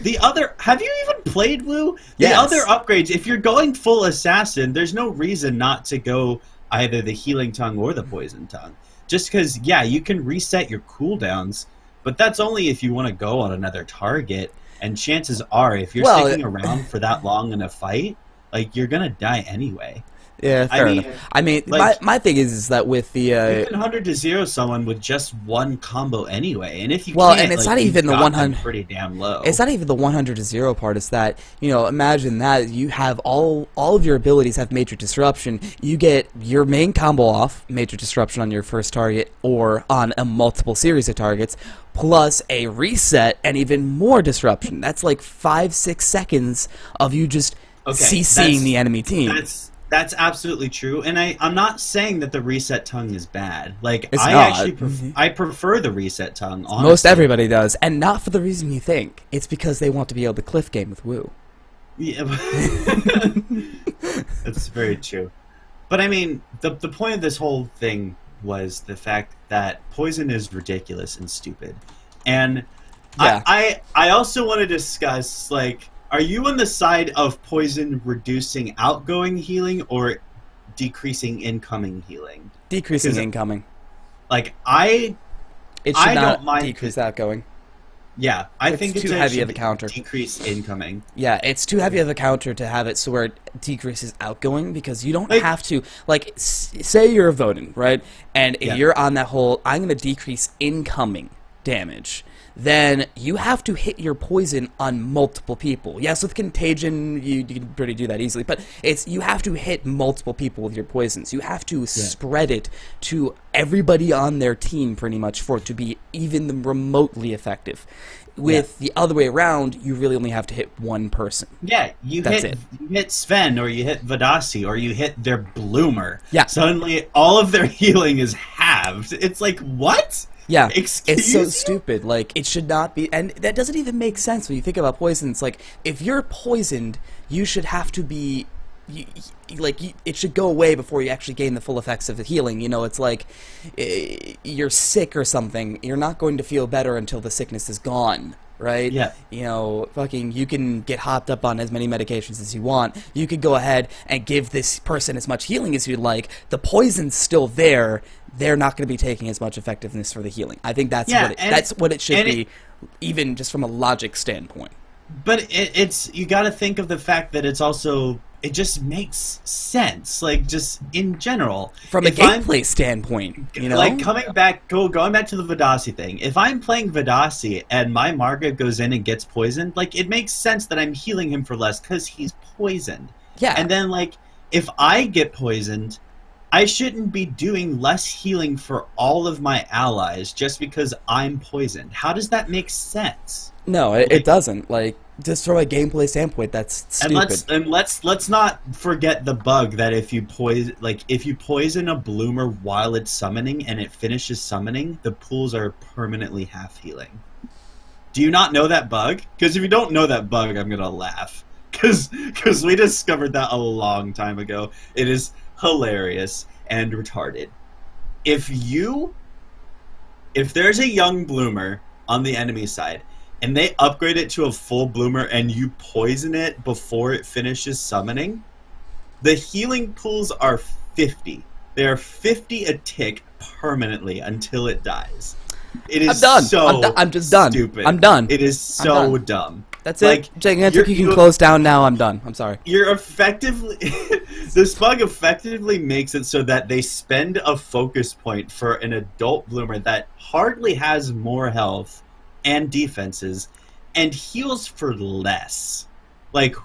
have you even played Wu? The Yes. other upgrades, if you're going full assassin, there's no reason not to go either the healing tongue or the poison tongue. Just because, yeah, you can reset your cooldowns, but that's only if you want to go on another target. And chances are, if you're sticking around for that long in a fight, like, you're gonna die anyway. Yeah, fair enough. I mean, like, my thing is that with the... you can 100 to 0 someone with just 1 combo anyway, and if you well, can't, and it's like, not even the 100... pretty damn low. It's not even the 100 to 0 part. It's that, you know, imagine that you have all of your abilities have major disruption. You get your main combo off, major disruption on your first target, or on a multiple series of targets, plus a reset and even more disruption. That's like 5-6 seconds of you just CCing the enemy team. That's absolutely true, and I'm not saying that the reset tongue is bad. Like, It's I not. actually I prefer the reset tongue. Honestly. Most everybody does, and not for the reason you think. It's because they want to be able to cliff game with Wu. Yeah, that's very true. But I mean, the point of this whole thing was the fact that poison is ridiculous and stupid, and Yeah. I also want to discuss, like, are you on the side of poison reducing outgoing healing or decreasing incoming healing? Decreasing incoming. Like, It should not don't mind decrease outgoing. Yeah, I think too heavy of a counter. Decrease incoming. Yeah, it's too heavy of a counter to have it so where it decreases outgoing, because you don't Like- have to, like, say you're a Voden, right? And Yeah. you're on that whole, I'm going to decrease incoming damage. Then you have to hit your poison on multiple people. Yes, with Contagion, you can pretty do that easily, but you have to hit multiple people with your poisons. You have to spread it to everybody on their team, pretty much, for it to be even remotely effective. With the other way around, you really only have to hit one person. Yeah, you hit Sven, or you hit Vadasi, or you hit their Bloomer. Yeah. Suddenly, all of their healing is half. halved. It's like, what? Yeah, Excuse it's so you? stupid. Like, it should not be, and that doesn't even make sense when you think about poison. It's like, if you're poisoned, you should have to be, it should go away before you actually gain the full effects of the healing. You know, it's like, you're sick or something. You're not going to feel better until the sickness is gone, right? Yeah. You know, you can get hopped up on as many medications as you want. You could go ahead and give this person as much healing as you'd like. The poison's still there. They're not going to be taking as much effectiveness for the healing. I think that's what it should be, even just from a logic standpoint. But it's you got to think of the fact that it's also, it just makes sense, like, just in general. From a gameplay standpoint, you know? Like, going back to the Vidasi thing, if I'm playing Vidasi and my Margaret goes in and gets poisoned, like, it makes sense that I'm healing him for less because he's poisoned. Yeah. And then, like, if I get poisoned, I shouldn't be doing less healing for all of my allies just because I'm poisoned. How does that make sense? No, it doesn't. Like, just from a gameplay standpoint, that's stupid. And let's not forget the bug that if you poison a bloomer while it's summoning and it finishes summoning, the pools are permanently half healing. Do you not know that bug? Because if you don't know that bug, I'm gonna laugh. Because we discovered that a long time ago. It is hilarious and retarded. If there's a young bloomer on the enemy side and they upgrade it to a full bloomer and you poison it before it finishes summoning, the healing pools are 50. They are 50 a tick permanently until it dies. It is I'm done. so I'm just done. stupid. I'm done. It is so dumb. That's like, it. Gigantic, you can close down now. I'm done. I'm sorry. You're effectively... This bug effectively makes it so that they spend a focus point for an adult bloomer that hardly has more health and defenses and heals for less. Like...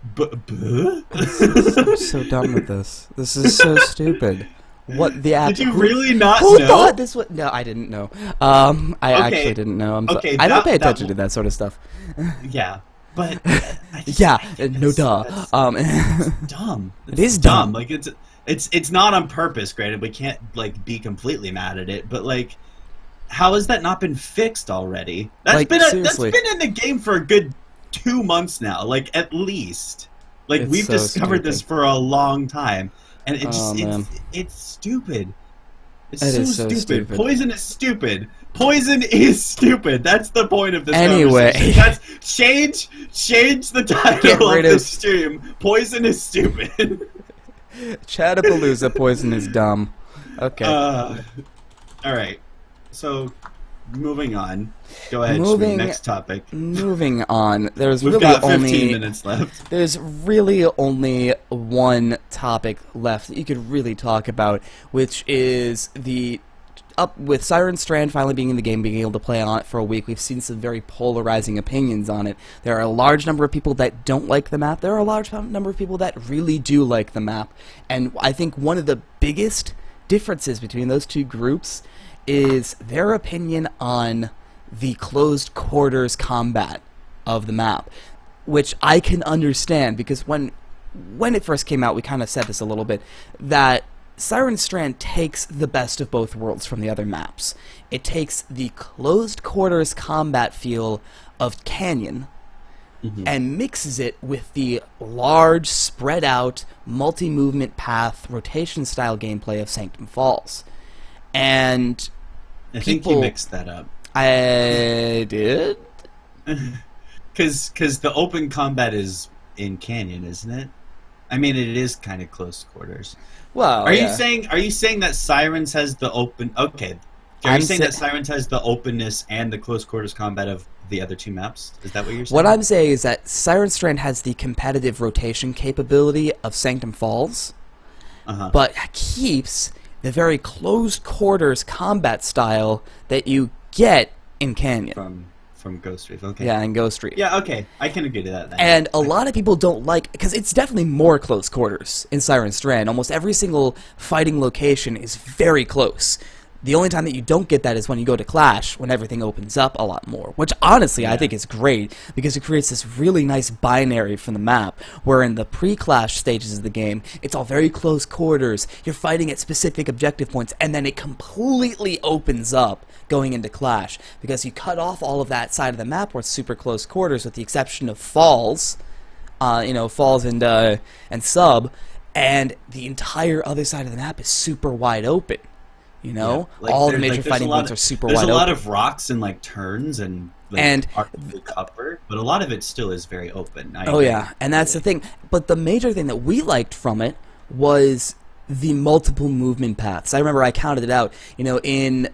I'm so done with this. This is so stupid. What the app? Did you really not Who know? thought this was? No, I didn't know. I actually didn't know. I don't pay attention to that sort of stuff. Yeah, but no duh. It's dumb. It is dumb. Like it's not on purpose. Granted, we can't like be completely mad at it, but like, how has that not been fixed already? That's been in the game for a good 2 months now, like at least. Like we've discovered this for a long time. And it just, it's stupid. It's so stupid. Poison is stupid. Poison is stupid. That's the point of this conversation. That's, change the title of this stream. Poison is stupid. Chattapalooza, poison is dumb. Okay. Alright. So, moving on. Go ahead, next topic. Moving on. We've got 15 minutes left. There's really only one topic left that you could really talk about, which is with Siren Strand finally being in the game, being able to play on it for a week. We've seen some very polarizing opinions on it. There are a large number of people that don't like the map. There are a large number of people that really do like the map. And I think one of the biggest differences between those two groups is their opinion on the closed quarters combat of the map, which I can understand because when it first came out, we kind of said this a little bit, that Siren Strand takes the best of both worlds from the other maps. It takes the closed quarters combat feel of Canyon and mixes it with the large, spread out, multi-movement path, rotation style gameplay of Sanctum Falls. And I think you mixed that up. I did? Because the open combat is in Canyon, isn't it? I mean, it is kind of close quarters. Well, are you saying that Sirens has the open? Okay, are you saying that Sirens has the openness and the close quarters combat of the other two maps? Is that what you're saying? What I'm saying is that Siren Strand has the competitive rotation capability of Sanctum Falls, but keeps the very closed quarters combat style that you get in Canyon. From Ghost Reef, okay. Yeah, in Ghost Reef. Yeah, okay. I can agree to that then. And a lot of people don't like, because it's definitely more close quarters in Siren Strand. Almost every single fighting location is very close. The only time that you don't get that is when you go to Clash, when everything opens up a lot more, which honestly I think is great, because it creates this really nice binary from the map, where in the pre-Clash stages of the game, it's all very close quarters, you're fighting at specific objective points, and then it completely opens up going into Clash, because you cut off all of that side of the map where it's super close quarters, with the exception of Falls, Falls and Sub, and the entire other side of the map is super wide open. You know, all the major fighting points are super wide open. There's a lot of rocks and like turns and part of the cover, but a lot of it still is very open. And that's the thing. But the major thing that we liked from it was the multiple movement paths. I remember I counted it out. You know, in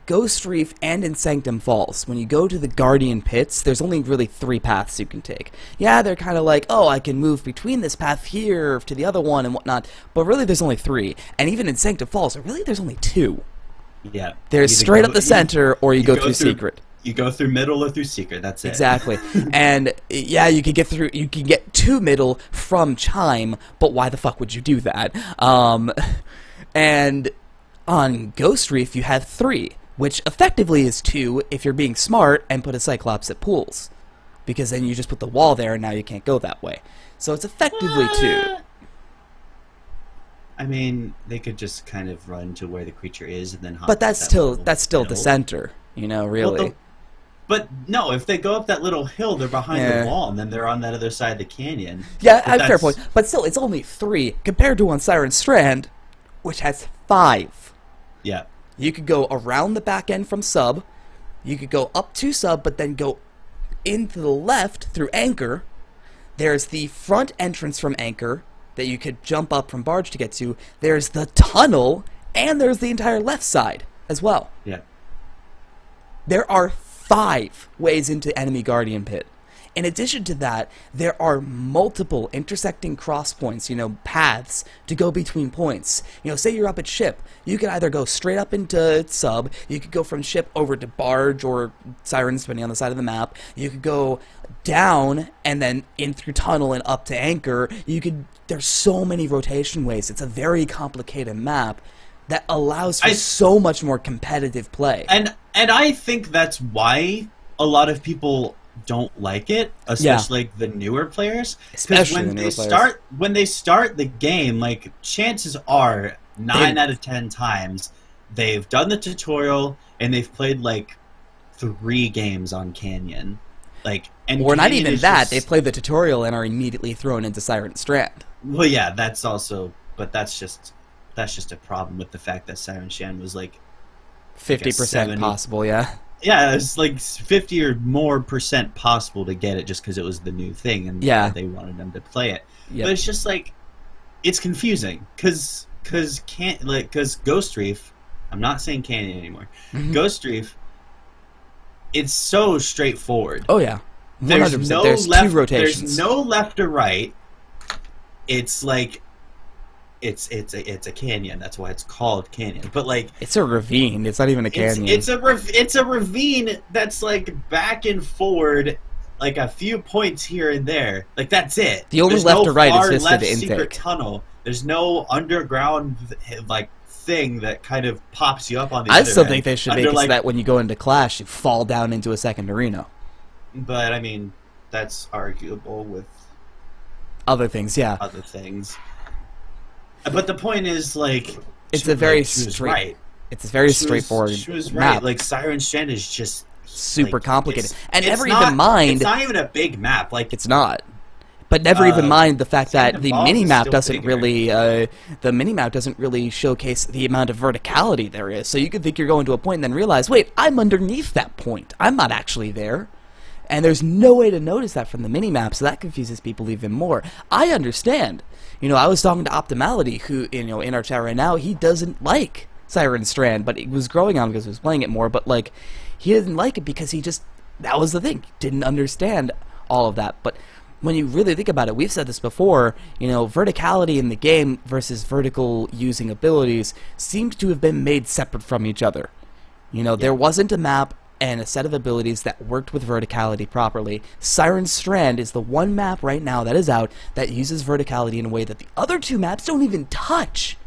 Ghost Reef and in Sanctum Falls, when you go to the Guardian Pits, there's only really 3 paths you can take. Yeah, they're kind of like, oh, I can move between this path here to the other one and whatnot, but really there's only 3. And even in Sanctum Falls, really there's only 2. Yeah. There's straight up the center, or you go through Secret. You go through middle or through Secret, that's it. Exactly. And yeah, you can get to middle from Chime, but why the fuck would you do that? And on Ghost Reef, you have 3, which effectively is 2 if you're being smart and put a Cyclops at pools. Because then you just put the wall there and now you can't go that way. So it's effectively 2. I mean, they could just kind of run to where the creature is and then hop. But that's still the center, you know, really. Well, but no, if they go up that little hill, they're behind the wall, and then they're on that other side of the canyon. Yeah, fair point. But still, it's only 3 compared to on Siren Strand, which has 5. Yeah. You could go around the back end from Sub, you could go up to Sub, but then go into the left through Anchor. There's the front entrance from Anchor that you could jump up from Barge to get to. There's the tunnel, and there's the entire left side as well. Yeah. There are 5 ways into enemy Guardian Pit. In addition to that, there are multiple intersecting cross points, you know, paths to go between points. You know, say you're up at Ship, you could either go straight up into Sub, you could go from Ship over to Barge or Sirens, depending on the side of the map, you could go down and then in through Tunnel and up to Anchor. There's so many rotation ways. It's a very complicated map that allows for so much more competitive play. And I think that's why a lot of people don't like it, especially like the newer players. Because when they start the game, like chances are 9 out of 10 times they've done the tutorial and they've played like 3 games on Canyon. Or not even that, they played the tutorial and are immediately thrown into Siren Strand. Well, yeah, that's just a problem with the fact that Siren Strand was like 50% possible, yeah. Yeah, it's like 50 or more % possible to get it just because it was the new thing and they wanted them to play it. Yep. But it's just like, it's confusing because Ghost Reef, I'm not saying Canyon anymore. Ghost Reef, it's so straightforward. Oh yeah, 100%. There's 2 rotations. There's no left or right. It's like it's a canyon. That's why it's called canyon. But like, it's a ravine. It's not even a canyon. It's a ravine that's like back and forward, like a few points here and there. Like that's it. The only left or right is just the intake. Secret tunnel. There's no underground like thing that kind of pops you up on the other end. I still think they should make it so that when you go into Clash, you fall down into a second arena. But I mean, that's arguable with other things. Yeah. Other things. But the point is, like, it's a very straightforward She was map. right. Like, Siren Strand is just super complicated, and never even mind. It's not even a big map. Like, it's not. But never even mind the fact that the mini-map doesn't really showcase the amount of verticality there is. So you could think you're going to a point and then realize, wait, I'm underneath that point. I'm not actually there. And there's no way to notice that from the mini-map, so that confuses people even more. I understand. You know, I was talking to Optimality, who, you know, in our chat right now, he doesn't like Siren Strand, but he was growing on because he was playing it more, but, like, he didn't like it because that was the thing, didn't understand all of that. But when you really think about it, we've said this before, you know, verticality in the game versus vertical using abilities seems to have been made separate from each other. You know, there wasn't a map and a set of abilities that worked with verticality properly. Siren Strand is the one map right now that is out that uses verticality in a way that the other 2 maps don't even touch.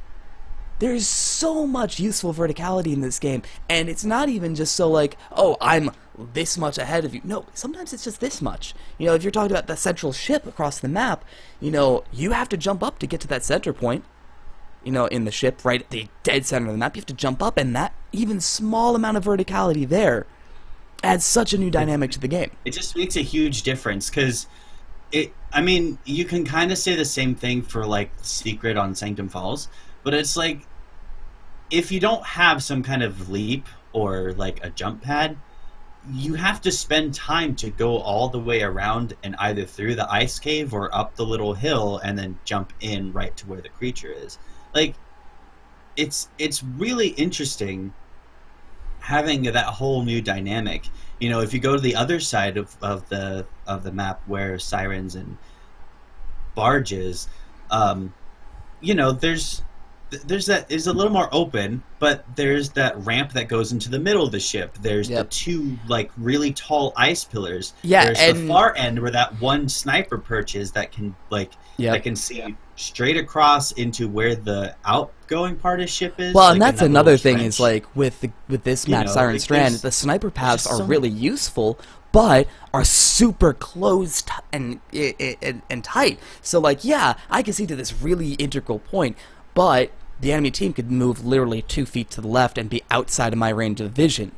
There's so much useful verticality in this game, and it's not even just so like, oh, I'm this much ahead of you. No, sometimes it's just this much. You know, if you're talking about the central ship across the map, you know, you have to jump up to get to that center point, you know, in the ship, right at the dead center of the map. You have to jump up, and that even small amount of verticality there adds such a new dynamic to the game. It just makes a huge difference, because I mean, you can kind of say the same thing for, like, Secret on Sanctum Falls, but it's like, if you don't have some kind of leap or, like, a jump pad, you have to spend time to go all the way around and either through the ice cave or up the little hill and then jump in right to where the creature is. Like, it's really interesting having that whole new dynamic. You know, if you go to the other side of the map where Sirens and Barges, you know, there's that is a little more open, but there's that ramp that goes into the middle of the ship. There's the two, like, really tall ice pillars. Yeah, there's and the far end where that one sniper perches that can, like, that can see straight across into where the outgoing part of ship is. Well, like, and that's another thing trench. is, like, with this map, Siren like, Strand, the sniper paths are so really useful, but are super closed and tight. So, like, yeah, I can see to this really integral point, but the enemy team could move literally 2 feet to the left and be outside of my range of vision.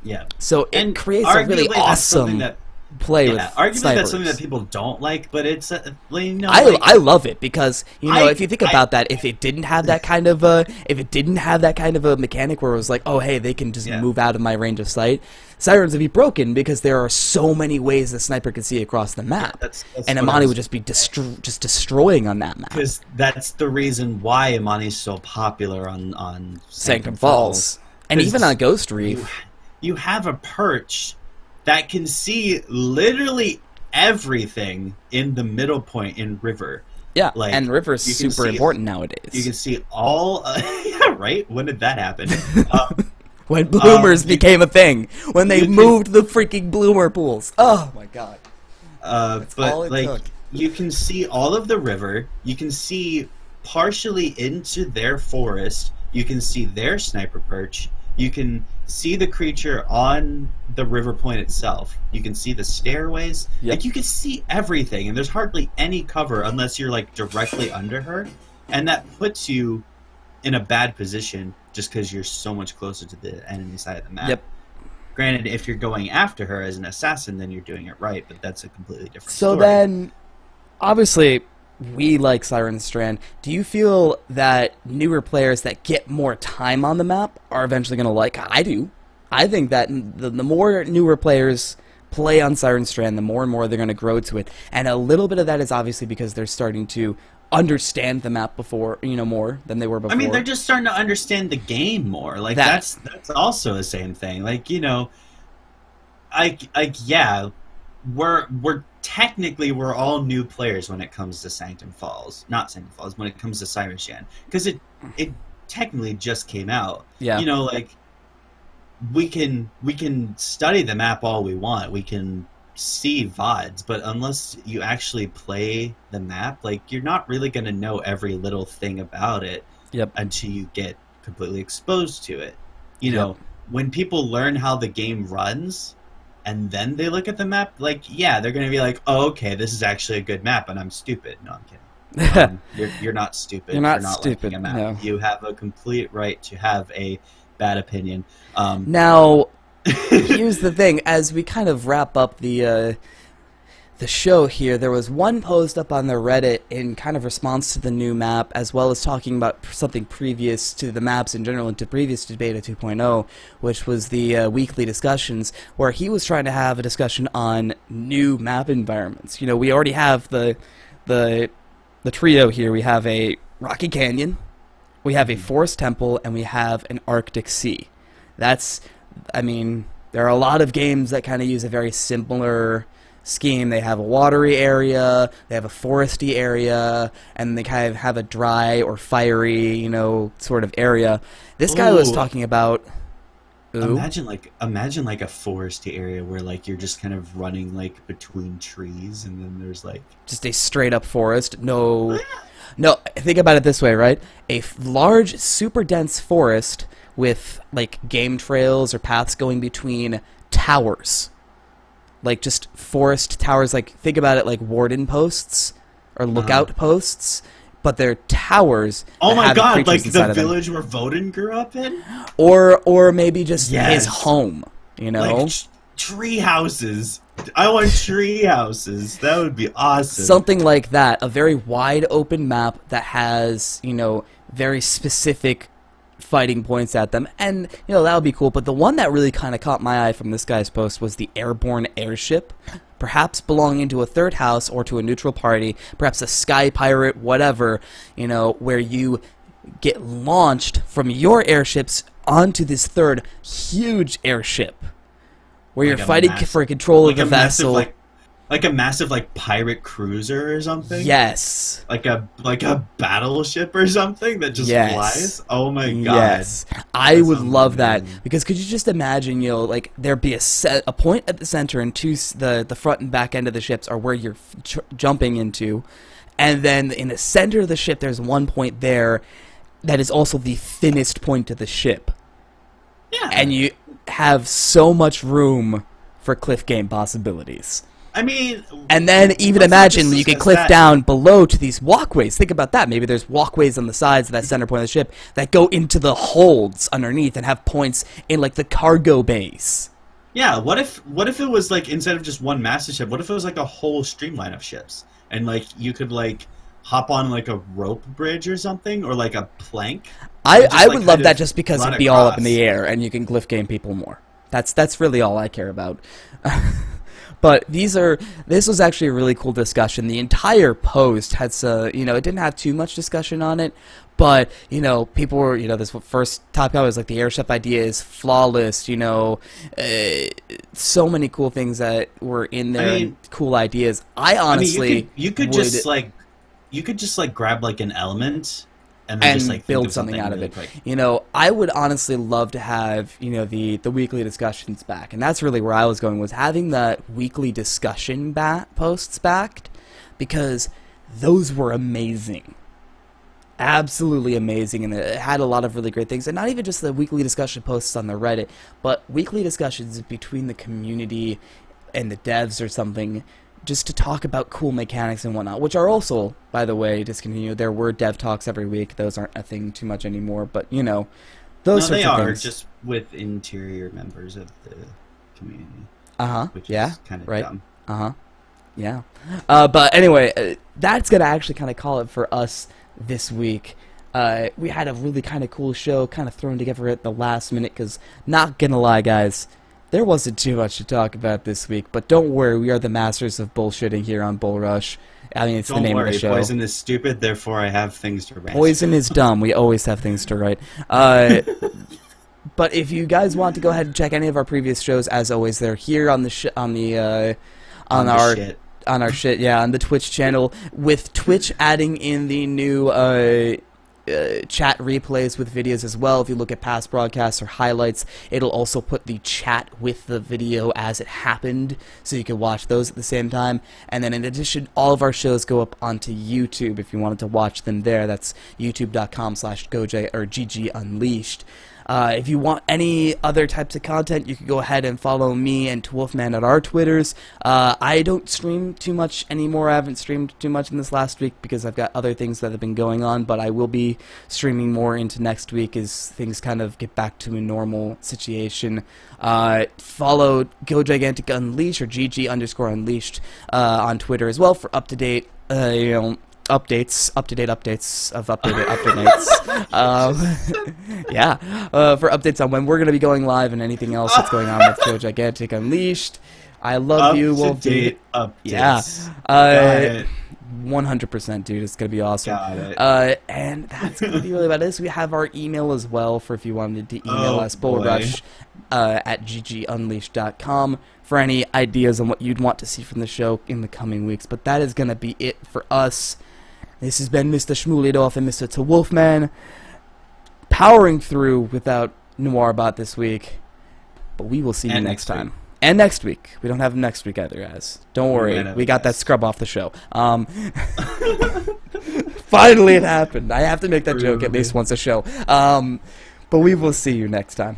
Yeah. So it creates a really awesome play with arguably snipers. That's something that people don't like, but it's you know, I love it because, you know, if you think about that, if it didn't have that kind of a mechanic where it was like, oh hey, they can just move out of my range of sight, Sirens would be broken because there are so many ways the sniper could see across the map, and Imani would just be just destroying on that map. Because that's the reason why Imani's so popular on Sanctum Falls, and even on Ghost Reef. You have a perch that can see literally everything in the middle point in River. Yeah, like, and River is super important nowadays. You can see all... yeah, right? When did that happen? When bloomers became a thing. When they moved the freaking bloomer pools. Oh, my God. But, like, you can see all of the river. You can see partially into their forest. You can see their sniper perch. You can see the creature on the river point itself. You can see the stairways. Like, you can see everything, and there's hardly any cover unless you're, like, directly under her. And that puts you in a bad position just because you're so much closer to the enemy side of the map. Yep. Granted, if you're going after her as an assassin, then you're doing it right, but that's a completely different story. So then, obviously, we like Siren Strand. Do you feel that newer players that get more time on the map are eventually going to like? I do. I think that the more newer players play on Siren Strand, the more and more they're going to grow to it. And a little bit of that is obviously because they're starting to understand the map before, you know, more than they were before. I mean, they're just starting to understand the game more. Like, that's also the same thing. Like, you know, yeah, we're technically we're all new players when it comes to Sanctum Falls. Not Sanctum Falls, when it comes to Siren Strand, because it technically just came out. Yeah. You know, like, we can study the map all we want. We can see VODs, but unless you actually play the map, like, you're not really going to know every little thing about it until you get completely exposed to it. You know, when people learn how the game runs and then they look at the map, like, yeah, they're going to be like, oh, okay, this is actually a good map, and I'm stupid. No, I'm kidding. You're not stupid. You're not stupid. A map. No. You have a complete right to have a bad opinion. Now, here's the thing. As we kind of wrap up the show here, there was one post up on the Reddit in kind of response to the new map, as well as talking about something previous to the maps in general and to previous to Beta 2.0, which was the weekly discussions, where he was trying to have a discussion on new map environments. You know, we already have the trio here. We have a Rocky Canyon, we have a Forest Temple, and we have an Arctic Sea. That's, I mean, there are a lot of games that kind of use a very similar scheme. They have a watery area, they have a foresty area, and they kind of have a dry or fiery, you know, sort of area. This guy was talking about... Imagine like a foresty area where, like, you're just kind of running, like, between trees, and then there's, like... just a straight-up forest. No... No, think about it this way, right? A large, super dense forest with, like, game trails or paths going between towers. Like, just forest towers. Like, think about it like warden posts or lookout posts, but they're towers. Oh my god, like inside the of them. village where Voden grew up in? Or maybe just Yes. his home, you know? Like tree houses. I want tree houses. That would be awesome. Something like that. A very wide open map that has, you know, very specific fighting points at them. And, you know, that would be cool. But the one that really kind of caught my eye from this guy's post was the airborne airship. Perhaps belonging to a third house or to a neutral party. Perhaps a sky pirate, whatever, you know, where you get launched from your airships onto this third huge airship. Where Like you're fighting for control of the vessel. Like a massive like pirate cruiser or something. Yes. Like a battleship or something that just flies. Oh my god. Yes. I would love that, because could you just imagine, you know, like there'd be a point at the center, and the front and back end of the ships are where you're jumping into, and then in the center of the ship there's one point there that is also the thinnest point of the ship. Yeah. And you have so much room for cliff game possibilities. I mean, and then even imagine you can cliff down below to these walkways. Think about that. Maybe there's walkways on the sides of that center point of the ship that go into the holds underneath and have points in like the cargo bays. Yeah, what if it was like, instead of just one massive ship, what if it was like a whole streamline of ships, and like you could like hop on like a rope bridge or something, or like a plank? I would love that, just because it'd be all up in the air and you can cliff game people more. That's really all I care about. But this was actually a really cool discussion. The entire post had you know, it didn't have too much discussion on it, but, you know, people were, you know, this first topic was like the airship idea is flawless, you know, so many cool things that were in there, and cool ideas. I honestly, you could just grab like an element and then just like build something out of it. You know, I would honestly love to have, you know, the weekly discussions back, and that's really where I was going, was having that weekly discussion posts back, because those were amazing, absolutely amazing, and it had a lot of really great things. And not even just the weekly discussion posts on the Reddit, but weekly discussions between the community and the devs or something, just to talk about cool mechanics and whatnot, which are also, by the way, discontinued. There were dev talks every week. Those aren't a thing too much anymore, but, you know, those sorts of things. They are, just with interior members of the community. Which yeah, is kind of right. dumb. Yeah. But anyway, that's going to actually kind of call it for us this week. We had a really kind of cool show, kind of thrown together at the last minute, because, not going to lie, guys, there wasn't too much to talk about this week, but don't worry, we are the masters of bullshitting here on Bull Rush. I mean, it's the name of the show. Poison is stupid, therefore I have things to write. Poison is dumb. We always have things to write. But if you guys want to go ahead and check any of our previous shows, as always, they're here on the on the Twitch channel, with Twitch adding in the new chat replays with videos as well. If you look at past broadcasts or highlights, it'll also put the chat with the video as it happened, so you can watch those at the same time. And then in addition, all of our shows go up onto YouTube if you wanted to watch them there. That's youtube.com/GoJ or GG Unleashed. If you want any other types of content, you can go ahead and follow me and Wolfman at our Twitters. I don't stream too much anymore. I haven't streamed too much in this last week because I've got other things that have been going on, but I will be streaming more into next week as things kind of get back to a normal situation. Follow Go Gigantic Unleashed or GG_Unleashed on Twitter as well for up-to-date, updates of updated updates. Yeah, for updates on when we're going to be going live and anything else that's going on with Go Gigantic Unleashed. I love you, Wolfie. Yeah, 100%, dude. It's going to be awesome. Got it. And that's going to be really about this. We have our email as well for if you wanted to email us, bullrush at ggunleashed.com, for any ideas on what you'd want to see from the show in the coming weeks. But that is going to be it for us. This has been Mr. Shmulidorf and Mr. Wolfman, powering through without Noirbot this week. But we will see you next time. And next week. We don't have next week either, guys. Don't worry. We got that scrub off the show. Finally, it happened. I have to make that joke at least once a show. But we will see you next time.